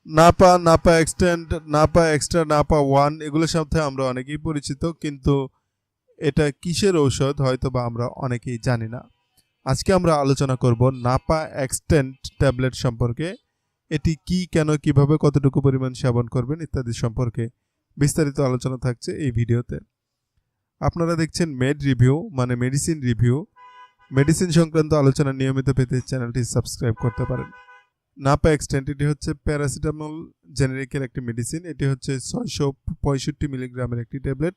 Napa, Napa extend, Napa extra, Napa one এগুলোর সাথে আমরা অনেকেই পরিচিত, কিন্তু এটা কিসের ঔষধ হয়তো বা আমরা অনেকেই জানি না। আজকে আমরা আলোচনা করব নাপা এক্সটেন্ড ট্যাবলেট সম্পর্কে। এটি কি, কেন, কিভাবে, কতটুকু পরিমাণ সেবন করবেন ইত্যাদি সম্পর্কে বিস্তারিত আলোচনা থাকছে এই ভিডিওতে। আপনারা দেখছেন মেড রিভিউ, মানে মেডিসিন রিভিউ। মেডিসিন সংক্রান্ত আলোচনা নিয়মিত পেতে চ্যানেলটি সাবস্ক্রাইব করতে পারেন। নাপা এক্সটেন্ড এটি হচ্ছে প্যারাসিটামল জেনেরিকের একটি মেডিসিন। এটি হচ্ছে 665 মিলিগ্রামের একটি ট্যাবলেট।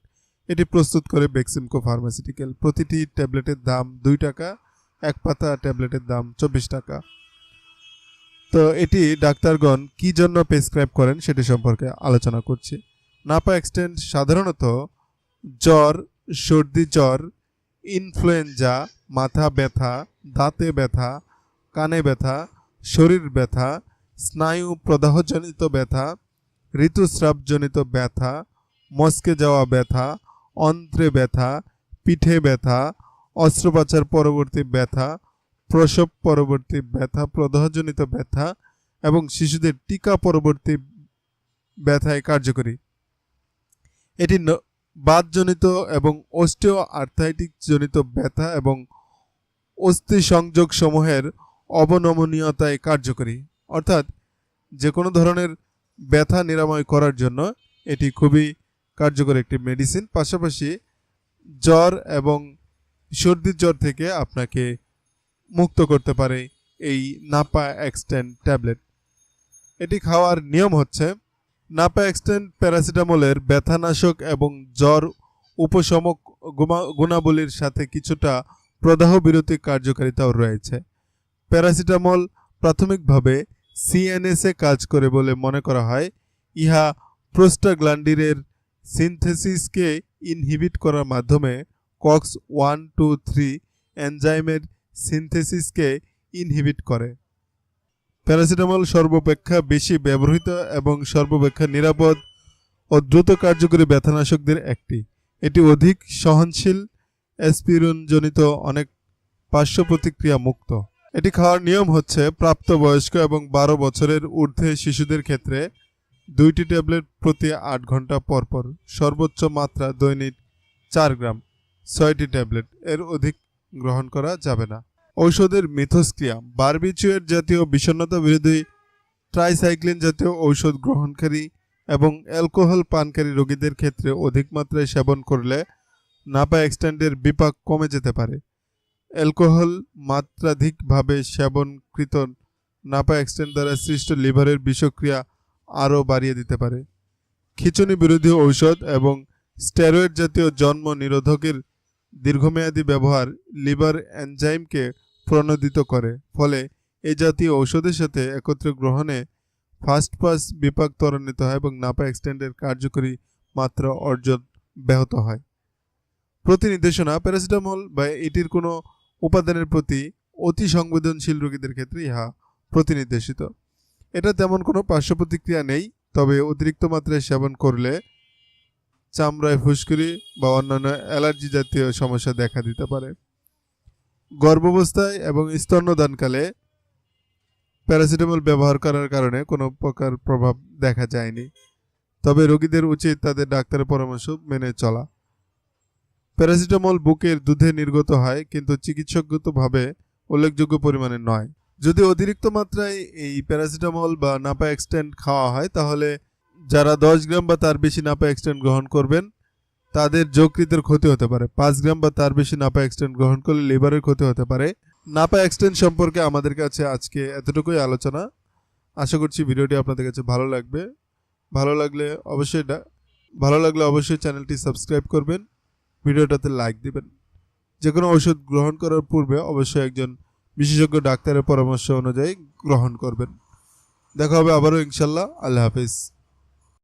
এটি প্রস্তুত করে বেক্সিমকো ফার্মাসিউটিক্যাল। প্রতিটি ট্যাবলেটের দাম 2 টাকা, এক পাতা ট্যাবলেটের দাম 24 টাকা। তো এটি ডাক্তারগণ কি জন্য প্রেসক্রাইব করেন সেটি সম্পর্কে আলোচনা করছি। নাপা এক্সটেন্ড সাধারণত জ্বর, সর্দি জ্বর, ইনফ্লুয়েঞ্জা, মাথা ব্যথা, দাঁতে ব্যথা, কানে ব্যথা, শরীর ব্যথা, স্নায়ু প্রদাহজনিত ব্যথা, ঋতুস্রাবজনিত ব্যথা, মস্কে যাওয়া ব্যথা, অন্ত্রে ব্যথা, পিঠে ব্যথা, অস্ত্রোপচার পরবর্তী ব্যথা, প্রসব পরবর্তী ব্যথা, প্রদাহজনিত ব্যথা এবং শিশুদের টিকা পরবর্তী ব্যথায় কার্যকরী। এটি বাতজনিত এবং অস্টিও আর্থাইটিক জনিত ব্যথা এবং অস্থি সংযোগ সমূহের অবনমনীয়তায় কার্যকরী। অর্থাৎ যে কোনো ধরনের ব্যথা নিরাময় করার জন্য এটি খুবই কার্যকর একটি মেডিসিন। পাশাপাশি জ্বর এবং সর্দির জ্বর থেকে আপনাকে মুক্ত করতে পারে এই নাপা এক্সটেন্ড ট্যাবলেট। এটি খাওয়ার নিয়ম হচ্ছে, নাপা এক্সটেন্ড প্যারাসিটামলের ব্যথানাশক এবং জ্বর উপশমক গুণাবলীর সাথে কিছুটা প্রদাহ বিরতি কার্যকারিতাও রয়েছে। প্যারাসিটামল প্রাথমিকভাবে সিএনএসে কাজ করে বলে মনে করা হয়। ইহা প্রোস্টাগ্ল্যান্ডিনের সিনথেসিসকে ইনহিবিট করার মাধ্যমে কক্স 1-2-3 এনজাইমের সিনথেসিসকে ইনহিবিট করে। প্যারাসিটামল সর্বাপেক্ষা বেশি ব্যবহৃত এবং সর্বাপেক্ষা নিরাপদ ও দ্রুত কার্যকরী ব্যথানাশকদের একটি। এটি অধিক সহনশীল, অ্যাসপিরিনজনিত অনেক পার্শ্ব প্রতিক্রিয়া মুক্ত। এটি খাওয়ার নিয়ম হচ্ছে, প্রাপ্তবয়স্ক এবং 12 বছরের ঊর্ধ্বে শিশুদের ক্ষেত্রে 2টি ট্যাবলেট প্রতি 8 ঘন্টা পরপর, সর্বোচ্চ মাত্রা দৈনিক 4 গ্রাম, 6টি ট্যাবলেট, এর অধিক গ্রহণ করা যাবে না। ঔষধের মিথস্ক্রিয়া: বারবিচুয়েট জাতীয় বিষণ্ণতা বিরোধী, ট্রাইসাইক্লিন জাতীয় ঔষধ গ্রহণকারী এবং অ্যালকোহল পানকারী রোগীদের ক্ষেত্রে অধিক মাত্রায় সেবন করলে নাপা এক্সটেন্ডের বিপাক কমে যেতে পারে। অ্যালকোহল মাত্রাধিকভাবে সেবনকৃত নাপা এক্সটেন্ড দ্বারা সৃষ্ট লিভারের বিষক্রিয়া আরও বাড়িয়ে দিতে পারে। খিঁচুনি বিরোধী ঔষধ এবং স্টেরয়েড জাতীয় জন্ম নিরোধকের দীর্ঘমেয়াদী ব্যবহার লিভার এনজাইমকে প্রণোদিত করে, ফলে এই জাতীয় ঔষধের সাথে একত্রে গ্রহণে ফার্স্ট পাস বিপাক ত্বরান্বিত হয় এবং নাপা এক্সটেন্ডের কার্যকরী মাত্রা অর্জন ব্যাহত হয়। প্রতি নির্দেশনা: প্যারাসিটামল বা এটির কোনো উপাদানের প্রতি অতি সংবেদনশীল রোগীদের ক্ষেত্রে ইহা প্রতিনির্দেশিত। এটা তেমন কোনো পার্শ্ব প্রতিক্রিয়া নেই, তবে অতিরিক্ত মাত্রায় সেবন করলে চামড়ায় ফুসকুড়ি বা অন্যান্য অ্যালার্জি জাতীয় সমস্যা দেখা দিতে পারে। গর্ভাবস্থায় এবং স্তন্যদানকালে প্যারাসিটামল ব্যবহার করার কারণে কোনো প্রকার প্রভাব দেখা যায়নি, তবে রোগীদের উচিত তাদের ডাক্তারের পরামর্শ মেনে চলা। প্যারাসিটামল বুকের দুধে নির্গত হয়, কিন্তু চিকিৎসাগতভাবে উল্লেখযোগ্য পরিমাণে নয়। যদি অতিরিক্ত মাত্রায় এই প্যারাসিটামল বা নাপা এক্সটেন্ড খাওয়া হয়, তাহলে যারা 10 গ্রাম বা তার বেশি নাপা এক্সটেন্ড গ্রহণ করবেন তাদের যকৃতের ক্ষতি হতে পারে। 5 গ্রাম বা তার বেশি নাপা এক্সটেন্ড গ্রহণ করলে লিভারের ক্ষতি হতে পারে। নাপা এক্সটেন্ড সম্পর্কে আমাদের কাছে আজকে এতটুকুই আলোচনা। আশা করছি ভিডিওটি আপনাদের কাছে ভালো লাগবে। ভালো লাগলে অবশ্যই চ্যানেলটি সাবস্ক্রাইব করবেন, ভিডিওটাতে লাইক দিবেন। যে কোনো ওষুধ গ্রহণ করার পূর্বে অবশ্যই একজন বিশেষজ্ঞ ডাক্তারের পরামর্শ অনুযায়ী গ্রহণ করবেন। দেখা হবে আবারও ইনশাল্লাহ। আল্লাহ হাফিজ।